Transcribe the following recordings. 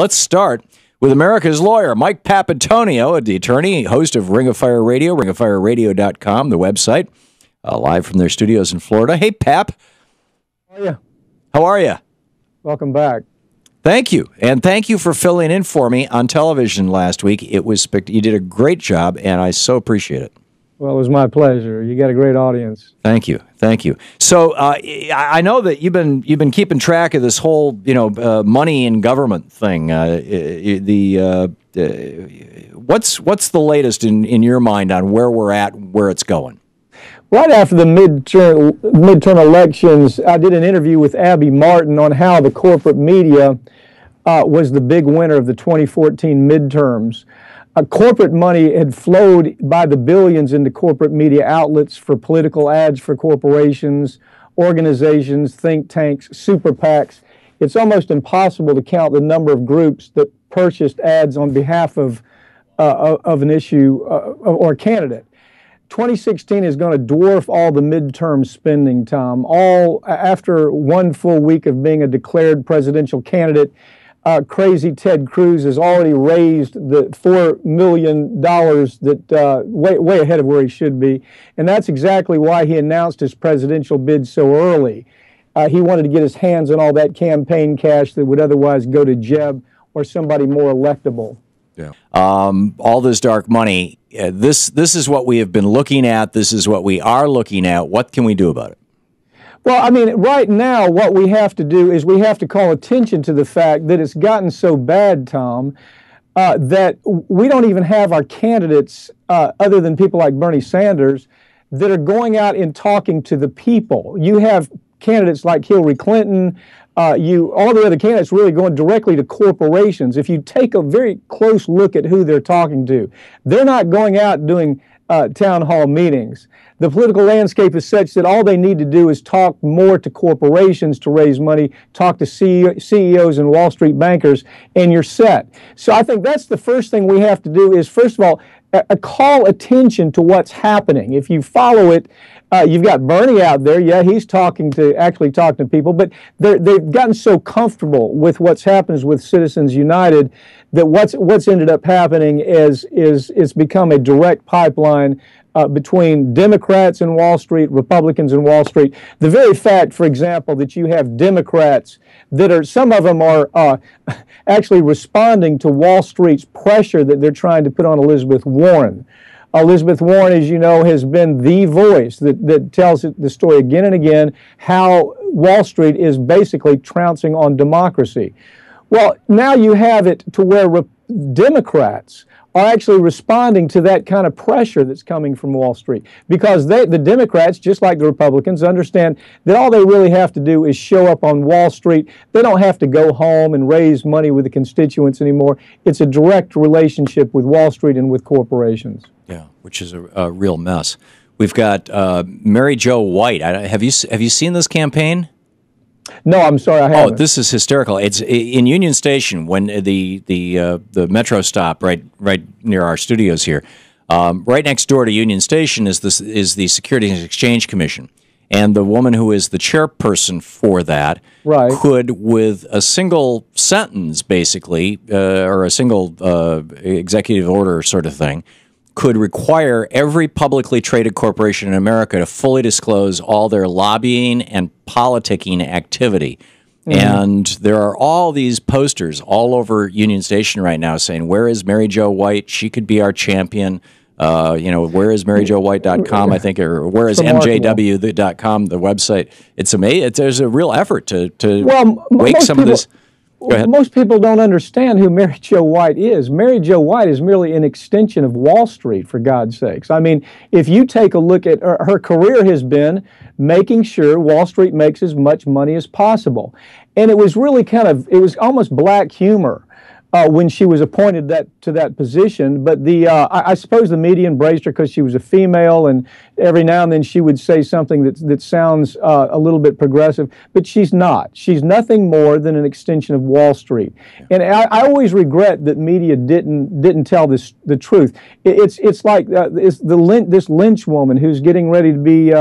Let's start with America's lawyer, Mike Papantonio, the attorney, host of Ring of Fire Radio, ringofireradio.com, the website, live from their studios in Florida. Hey, Pap. How are you? How are you? Welcome back. Thank you. And thank you for filling in for me on television last week. It was you did a great job, and I so appreciate it. Well, it was my pleasure. You got a great audience. Thank you. Thank you. So I know that you've been keeping track of this whole, money in government thing. What's the latest in your mind on where we're at, where it's going? Right after the midterm elections, I did an interview with Abby Martin on how the corporate media was the big winner of the 2014 midterms. Corporate money had flowed by the billions into corporate media outlets for political ads for corporations, organizations, think tanks, super PACs. It's almost impossible to count the number of groups that purchased ads on behalf of an issue or a candidate. 2016 is going to dwarf all the midterm spending, Tom. All after one full week of being a declared presidential candidate, crazy Ted Cruz has already raised the $4 million that way ahead of where he should be. And that's exactly why he announced his presidential bid so early. He wanted to get his hands on all that campaign cash that would otherwise go to Jeb or somebody more electable. Yeah. All this dark money, this is what we have been looking at. This is what we are looking at. What can we do about it? Well, I mean, right now, what we have to do is we have to call attention to the fact that it's gotten so bad, Tom, that we don't even have our candidates, other than people like Bernie Sanders, that are going out and talking to the people. You have candidates like Hillary Clinton, all the other candidates really going directly to corporations. If you take a very close look at who they're talking to, they're not going out doing town hall meetings. The political landscape is such that all they need to do is talk more to corporations to raise money, talk to CEOs and Wall Street bankers, and you're set. So I think that's the first thing we have to do is, first of all, call attention to what's happening. If you follow it, you've got Bernie out there. Yeah, he's actually talking to people, but they've gotten so comfortable with what's happened with Citizens United that what's ended up happening is it's become a direct pipeline between Democrats and Wall Street, Republicans and Wall Street. The very fact, for example, that you have Democrats some of them are actually responding to Wall Street's pressure that they're trying to put on Elizabeth Warren. Elizabeth Warren, as you know, has been the voice that tells the story again and again how Wall Street is basically trouncing on democracy. Well, now you have it to where Democrats are actually responding to that kind of pressure that's coming from Wall Street, because the Democrats, just like the Republicans, understand that all they really have to do is show up on Wall Street. They don't have to go home and raise money with the constituents anymore. It's a direct relationship with Wall Street and with corporations. Yeah, which is a real mess. We've got Mary Jo White. Have you seen this campaign? No, I'm sorry, I haven't. Oh, this is hysterical. It's in Union Station when the metro stop right near our studios here. Right next door to Union Station is the Securities and Exchange Commission, and the woman who is the chairperson for that could, with a single sentence, basically, or a single executive order sort of thing, could require every publicly traded corporation in America to fully disclose all their lobbying and politicking activity. Mm-hmm. And there are all these posters all over Union Station right now saying, where is Mary Jo White? She could be our champion. Where is MaryJoWhite.com, I think, or where is MJW.com, the website. It's amazing. There's a real effort to wake some of this. Go ahead. Most people don't understand who Mary Jo White is. Mary Jo White is merely an extension of Wall Street, for God's sakes. I mean, if you take a look at her career has been making sure Wall Street makes as much money as possible. And it was really it was almost black humor when she was appointed to that position. But I suppose the media embraced her because she was a female, and every now and then she would say something that sounds a little bit progressive. But she's not. She's nothing more than an extension of Wall Street. And I always regret that media didn't tell the truth. It's like this Lynch woman who's getting ready to be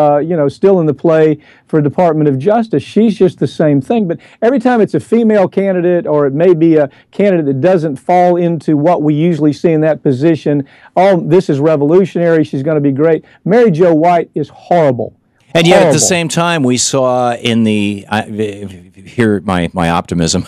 still in the play for Department of Justice. She's just the same thing. But every time it's a female candidate, or it may be a candidate that doesn't fall into what we usually see in that position, oh, this is revolutionary, she's going to be great. Mary Jo White is horrible. And yet, at the same time, we saw in here my optimism.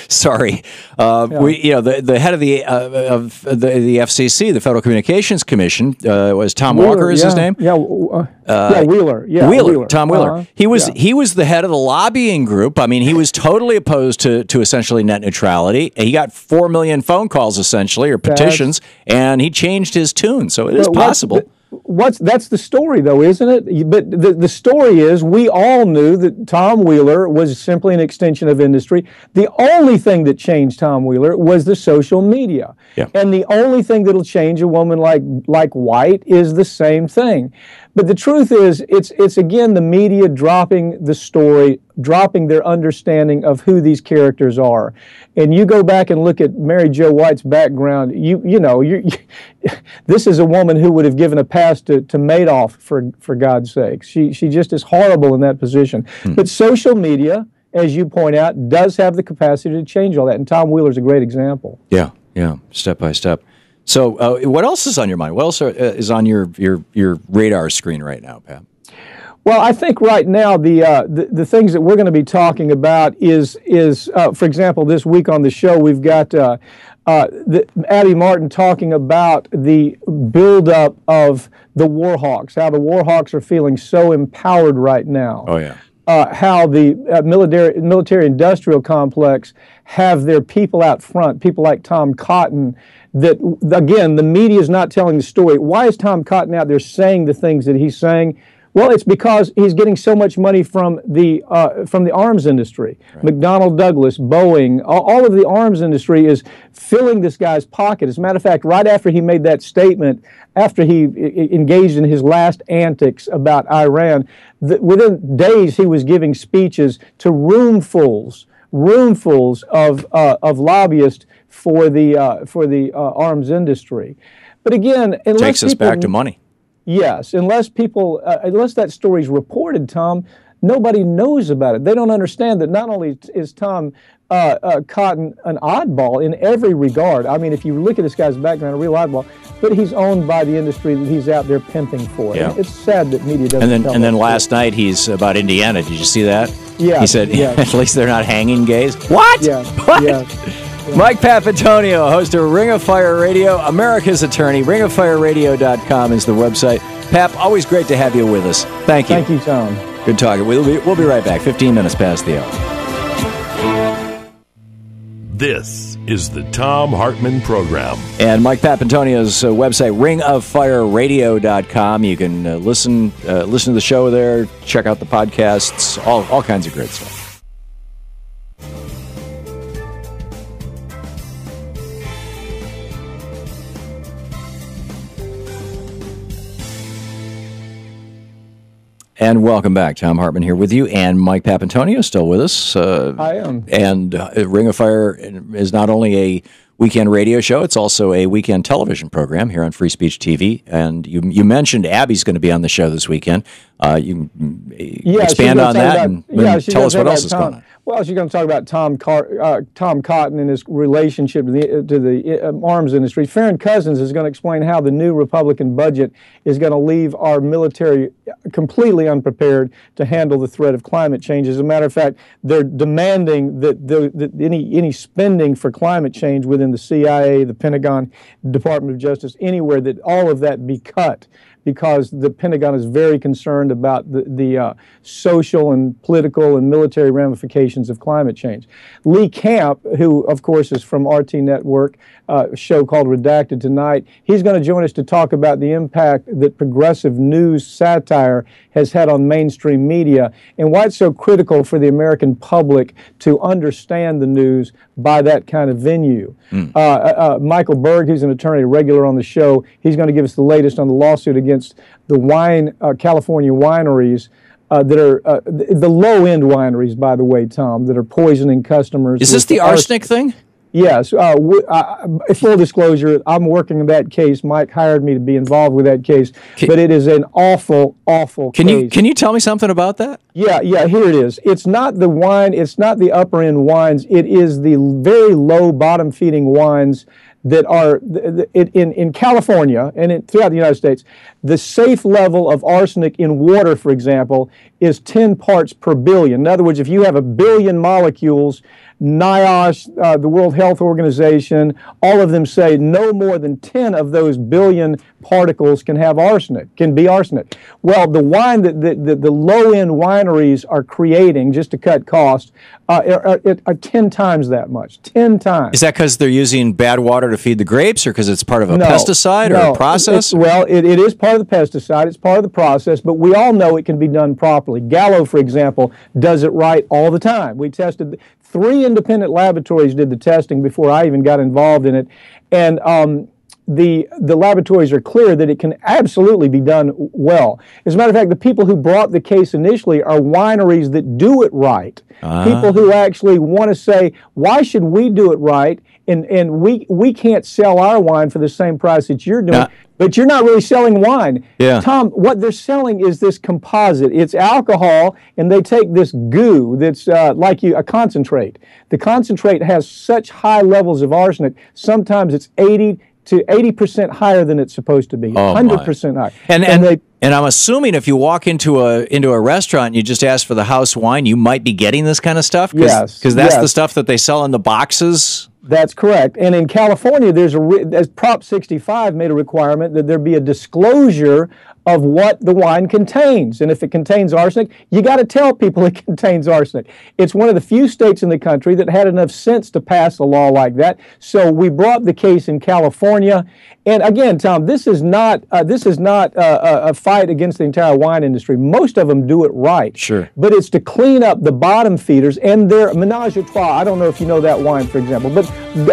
Sorry, the head of the FCC, the Federal Communications Commission, was Tom Walker. Is his name? Wheeler. Wheeler. Tom Wheeler. He was the head of the lobbying group. I mean, he was totally opposed to essentially net neutrality. He got 4 million phone calls essentially, or petitions, and he changed his tune. So it is possible. That's the story, though, isn't it? But the story is, we all knew that Tom Wheeler was simply an extension of industry. The only thing that changed Tom Wheeler was the social media. Yeah. And the only thing that'll change a woman like White is the same thing. But the truth is, it's again the media dropping the story, dropping their understanding of who these characters are. And you go back and look at Mary Jo White's background, this is a woman who would have given a pass to Madoff, for God's sake. She just is horrible in that position. But social media, as you point out, does have the capacity to change all that. And Tom Wheeler's a great example. Yeah, step by step. So what else is on your mind? What else is on your radar screen right now, Pat? Well, I think right now the things that we're going to be talking about is for example, this week on the show we've got Abby Martin talking about the buildup of the war hawks, how the war hawks are feeling so empowered right now. Oh yeah. How the military-industrial complex have their people out front, people like Tom Cotton, that, again, the media is not telling the story. Why is Tom Cotton out there saying the things that he's saying? Well, it's because he's getting so much money from the arms industry. Right. McDonnell Douglas, Boeing, all of the arms industry is filling this guy's pocket. As a matter of fact, right after he made that statement, after he engaged in his last antics about Iran, within days he was giving speeches to roomfuls of lobbyists for the arms industry. But again, unless takes us back to money. Yes, unless that story's reported, Tom, nobody knows about it. They don't understand that not only is Tom Cotton an oddball in every regard. I mean, if you look at this guy's background, a real oddball, but he's owned by the industry that he's out there pimping for. Yeah. It's sad that media doesn't. And then last night he's about Indiana. Did you see that? Yeah. He said, at least they're not hanging gays. What? Yeah. What? Yeah. Mike Papantonio, host of Ring of Fire Radio, America's Attorney. RingofFireRadio.com is the website. Pap, always great to have you with us. Thank you. Thank you, Tom. Good talking. We'll be right back. 15 minutes past the hour. This is the Thom Hartmann Program. And Mike Papantonio's website, RingofFireRadio.com. You can listen to the show there, check out the podcasts, all kinds of great stuff. And welcome back. Thom Hartmann here with you, and Mike Papantonio still with us. I am. And Ring of Fire is not only a weekend radio show, it's also a weekend television program here on Free Speech TV. And you mentioned Abby's going to be on the show this weekend. You can expand on that and tell us what else is going on. Well, she's going to talk about Tom Cotton and his relationship to the arms industry. Farron Cousins is going to explain how the new Republican budget is going to leave our military completely unprepared to handle the threat of climate change. As a matter of fact, they're demanding that any spending for climate change within the CIA, the Pentagon, Department of Justice, anywhere, that all of that be cut, because the Pentagon is very concerned about the social and political and military ramifications of climate change. Lee Camp, who of course is from RT Network, a show called Redacted Tonight, he's going to join us to talk about the impact that progressive news satire has had on mainstream media and why it's so critical for the American public to understand the news by that kind of venue. Michael Berg, who's an attorney regular on the show, he's going to give us the latest on the lawsuit against the California wineries that are the low-end wineries, by the way, Tom, that are poisoning customers. Is this the arsenic thing? Yes. Full disclosure, I'm working on that case. Mike hired me to be involved with that case, but it is an awful, awful case. Can you tell me something about that? Yeah, here it is. It's not the wine, it's not the upper-end wines, it is the very low bottom-feeding wines that are in California and throughout the United States. The safe level of arsenic in water, for example, is 10 parts per billion. In other words, if you have 1 billion molecules, NIOSH, the World Health Organization, all of them say no more than 10 of those billion particles can be arsenic. Well, the wine that the low-end wineries are creating, just to cut costs, are 10 times that much, 10 times. Is that because they're using bad water to feed the grapes, or because it's part of a pesticide or a process? It is part of the pesticide, it's part of the process, but we all know it can be done properly. Gallo, for example, does it right all the time. We tested 3 independent laboratories did the testing before I even got involved in it, and the laboratories are clear that it can absolutely be done well. As a matter of fact, the people who brought the case initially are wineries that do it right. People who actually want to say, why should we do it right, and we can't sell our wine for the same price that you're doing. But you're not really selling wine. Yeah. Tom, what they're selling is this composite. It's alcohol, and they take this goo that's like a concentrate. The concentrate has such high levels of arsenic, sometimes it's 80% higher than it's supposed to be. 100% higher. And I'm assuming if you walk into a restaurant and you just ask for the house wine, you might be getting this kind of stuff? Yes. Because that's the stuff that they sell in the boxes? That's correct. And in California, as Prop 65 made a requirement that there be a disclosure of what the wine contains. And if it contains arsenic, you got to tell people it contains arsenic. It's one of the few states in the country that had enough sense to pass a law like that. So we brought the case in California. And again, Tom, this is not a fight against the entire wine industry. Most of them do it right. Sure. But it's to clean up the bottom feeders and their menage a trois. I don't know if you know that wine, for example. But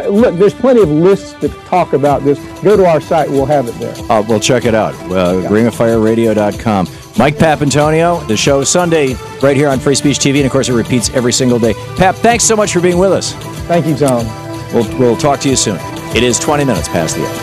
look, there's plenty of lists that talk about this. Go to our site. We'll have it there. We'll check it out. RingofFireRadio.com. Mike Papantonio, the show Sunday right here on Free Speech TV. And, of course, it repeats every single day. Pap, thanks so much for being with us. Thank you, Tom. We'll talk to you soon. It is 20 minutes past the hour.